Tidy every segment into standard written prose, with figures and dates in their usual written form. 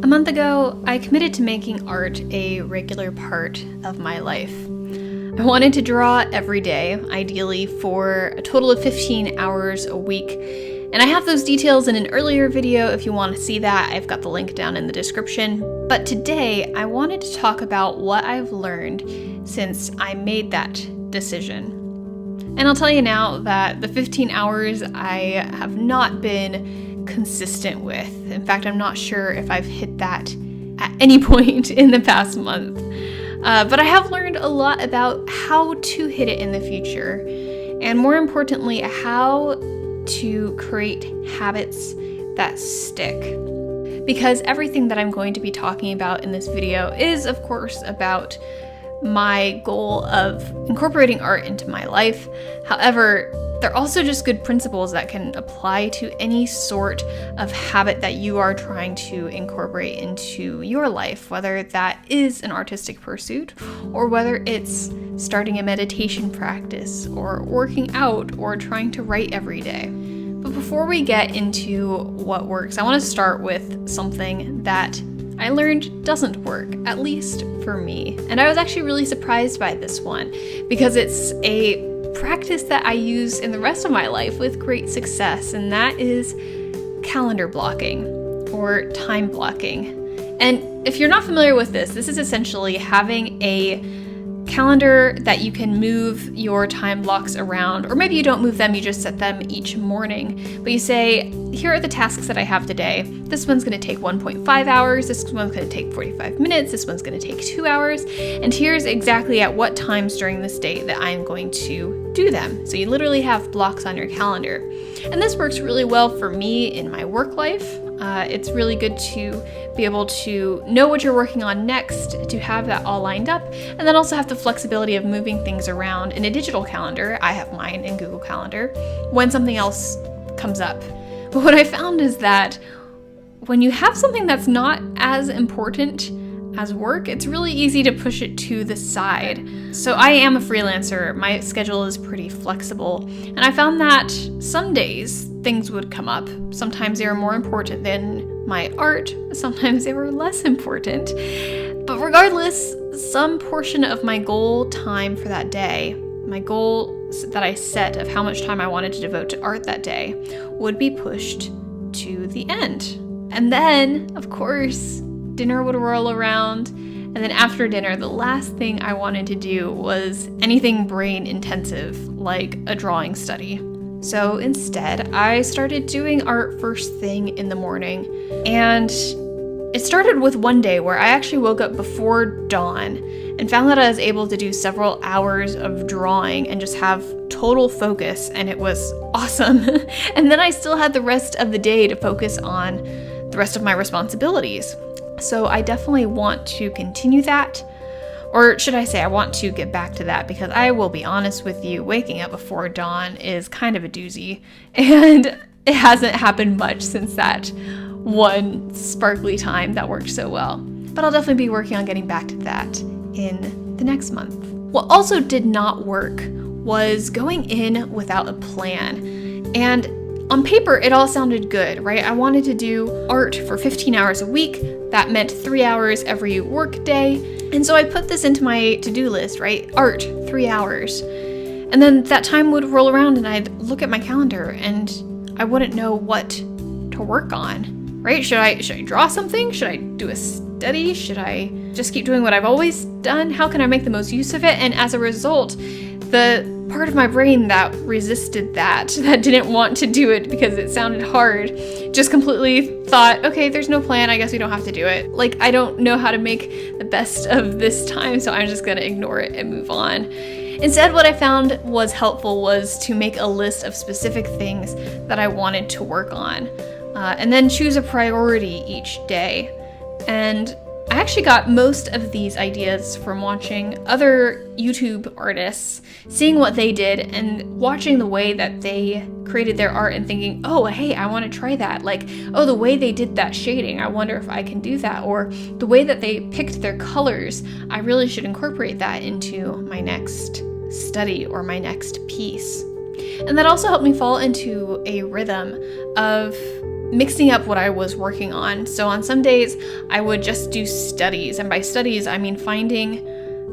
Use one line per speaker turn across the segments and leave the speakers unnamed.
A month ago, I committed to making art a regular part of my life. I wanted to draw every day, ideally for a total of 15 hours a week. And I have those details in an earlier video if you want to see that. I've got the link down in the description. But today, I wanted to talk about what I've learned since I made that decision. And I'll tell you now that the 15 hours I have not been consistent with. In fact, I'm not sure if I've hit that at any point in the past month. But I have learned a lot about how to hit it in the future, and more importantly, how to create habits that stick. Because everything that I'm going to be talking about in this video is, of course, about my goal of incorporating art into my life. However, they're also just good principles that can apply to any sort of habit that you are trying to incorporate into your life, whether that is an artistic pursuit or whether it's starting a meditation practice or working out or trying to write every day. But before we get into what works, I want to start with something that I learned doesn't work, at least for me. And I was actually really surprised by this one because it's a practice that I use in the rest of my life with great success, and that is calendar blocking or time blocking. And if you're not familiar with this is essentially having a calendar that you can move your time blocks around, or maybe you don't move them, you just set them each morning. But you say, here are the tasks that I have today. This one's going to take 1.5 hours, this one's going to take 45 minutes, this one's going to take 2 hours, and here's exactly at what times during this day that I'm going to do them. So you literally have blocks on your calendar. And this works really well for me in my work life. It's really good to be able to know what you're working on next, to have that all lined up, and then also have the flexibility of moving things around in a digital calendar. I have mine in Google Calendar when something else comes up. But what I found is that when you have something that's not as important as work, it's really easy to push it to the side. So I am a freelancer. My schedule is pretty flexible. And I found that some days things would come up. Sometimes they were more important than my art. Sometimes they were less important. But regardless, some portion of my goal time for that day, my goal that I set of how much time I wanted to devote to art that day, would be pushed to the end. And then, of course, dinner would roll around, and then after dinner, the last thing I wanted to do was anything brain intensive, like a drawing study. So instead, I started doing art first thing in the morning, and it started with one day where I actually woke up before dawn and found that I was able to do several hours of drawing and just have total focus, and it was awesome. And then I still had the rest of the day to focus on the rest of my responsibilities. So I definitely want to continue that, or should I say I want to get back to that, because I will be honest with you, waking up before dawn is kind of a doozy, and it hasn't happened much since that one sparkly time that worked so well. But I'll definitely be working on getting back to that in the next month. What also did not work was going in without a plan. And on paper, it all sounded good, right? I wanted to do art for 15 hours a week. That meant 3 hours every work day. And so I put this into my to-do list, right? Art, 3 hours. And then that time would roll around and I'd look at my calendar and I wouldn't know what to work on, right? Should I draw something? Should I do a study? Should I just keep doing what I've always done? How can I make the most use of it? And as a result, the part of my brain that resisted that didn't want to do it because it sounded hard, just completely thought, okay, there's no plan, I guess we don't have to do it. Like, I don't know how to make the best of this time, so I'm just gonna ignore it and move on. Instead, what I found was helpful was to make a list of specific things that I wanted to work on, and then choose a priority each day. And I actually got most of these ideas from watching other YouTube artists, seeing what they did and watching the way that they created their art and thinking, oh, hey, I want to try that. Like, oh, the way they did that shading, I wonder if I can do that. Or the way that they picked their colors, I really should incorporate that into my next study or my next piece. And that also helped me fall into a rhythm of mixing up what I was working on. So on some days, I would just do studies. And by studies, I mean finding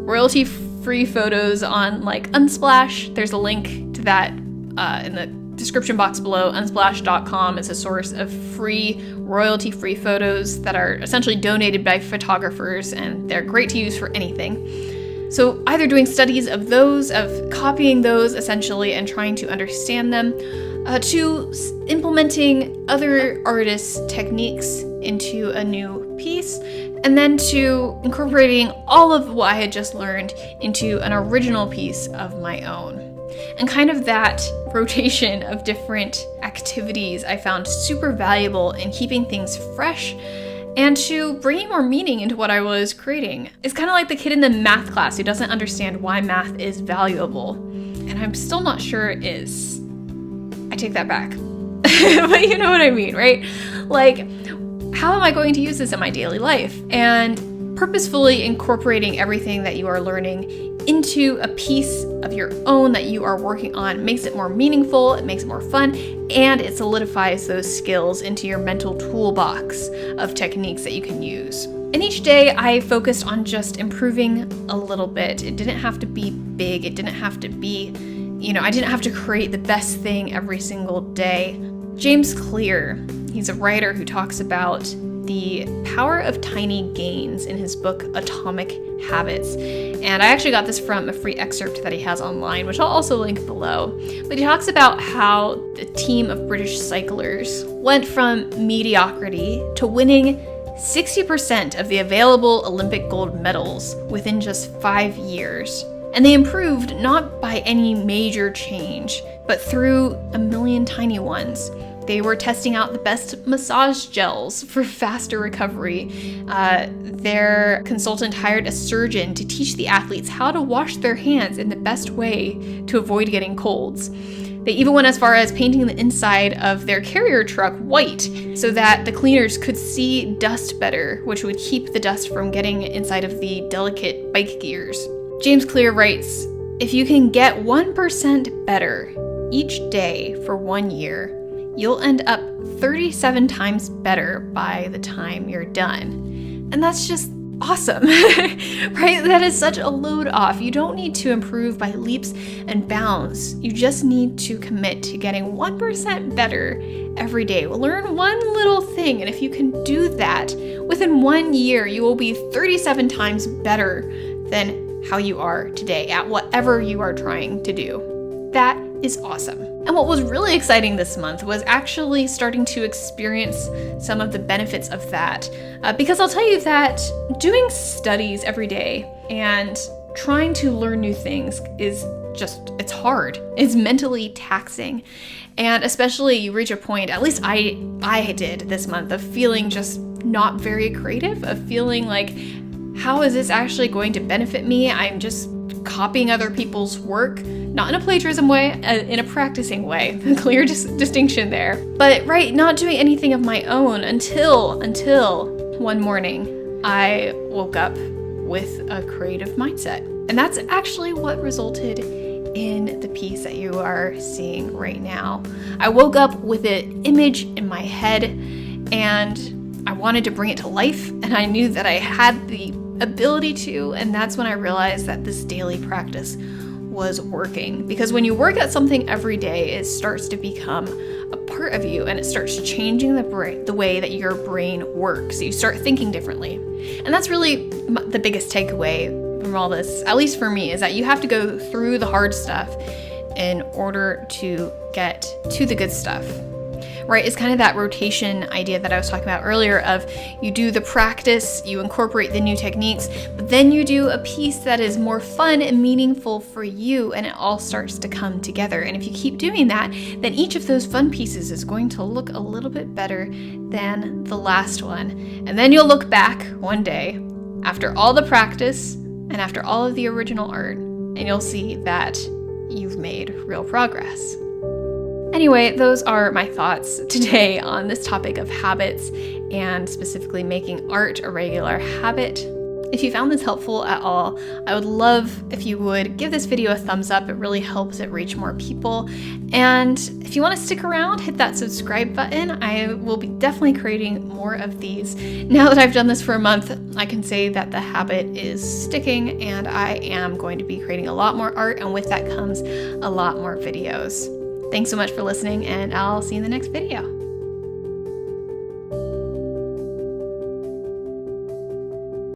royalty-free photos on like Unsplash. There's a link to that in the description box below. Unsplash.com is a source of free, royalty-free photos that are essentially donated by photographers, and they're great to use for anything. So either doing studies of those, of copying those essentially and trying to understand them, to implementing other artists' techniques into a new piece, and then to incorporating all of what I had just learned into an original piece of my own. And kind of that rotation of different activities I found super valuable in keeping things fresh and to bringing more meaning into what I was creating. It's kind of like the kid in the math class who doesn't understand why math is valuable. And I'm still not sure it is. I take that back. But you know what I mean, right? Like, how am I going to use this in my daily life? And purposefully incorporating everything that you are learning into a piece of your own that you are working on makes it more meaningful, it makes it more fun, and it solidifies those skills into your mental toolbox of techniques that you can use. And each day I focused on just improving a little bit. It didn't have to be big, it didn't have to be, I didn't have to create the best thing every single day. James Clear, he's a writer who talks about the power of tiny gains in his book Atomic Habits. And I actually got this from a free excerpt that he has online, which I'll also link below. But he talks about how the team of British cyclers went from mediocrity to winning 60% of the available Olympic gold medals within just 5 years. And they improved not by any major change, but through a million tiny ones. They were testing out the best massage gels for faster recovery. Their consultant hired a surgeon to teach the athletes how to wash their hands in the best way to avoid getting colds. They even went as far as painting the inside of their carrier truck white so that the cleaners could see dust better, which would keep the dust from getting inside of the delicate bike gears. James Clear writes, "If you can get 1% better each day for 1 year, you'll end up 37 times better by the time you're done." And that's just awesome, right? That is such a load off. You don't need to improve by leaps and bounds. You just need to commit to getting 1% better every day. We'll learn one little thing, and if you can do that, within 1 year, you will be 37 times better than how you are today at whatever you are trying to do. That is awesome. And what was really exciting this month was actually starting to experience some of the benefits of that. Because I'll tell you that doing studies every day and trying to learn new things is it's hard. It's mentally taxing. And especially you reach a point, at least I did this month, of feeling just not very creative, of feeling like, how is this actually going to benefit me? I'm just copying other people's work, not in a plagiarism way, in a practicing way. Clear distinction there. But not doing anything of my own until one morning I woke up with a creative mindset. And that's actually what resulted in the piece that you are seeing right now. I woke up with an image in my head and I wanted to bring it to life, and I knew that I had the ability to, and that's when I realized that this daily practice was working. Because when you work at something every day, it starts to become a part of you, and it starts changing the way that your brain works. You start thinking differently. And that's really the biggest takeaway from all this, at least for me, is that you have to go through the hard stuff in order to get to the good stuff. Right? It's kind of that rotation idea that I was talking about earlier of you do the practice, you incorporate the new techniques, but then you do a piece that is more fun and meaningful for you, and it all starts to come together. And if you keep doing that, then each of those fun pieces is going to look a little bit better than the last one. And then you'll look back one day after all the practice and after all of the original art, and you'll see that you've made real progress. Anyway, those are my thoughts today on this topic of habits and specifically making art a regular habit. If you found this helpful at all, I would love if you would give this video a thumbs up. It really helps it reach more people. And if you want to stick around, hit that subscribe button. I will be definitely creating more of these. Now that I've done this for a month, I can say that the habit is sticking, and I am going to be creating a lot more art, and with that comes a lot more videos. Thanks so much for listening, and I'll see you in the next video.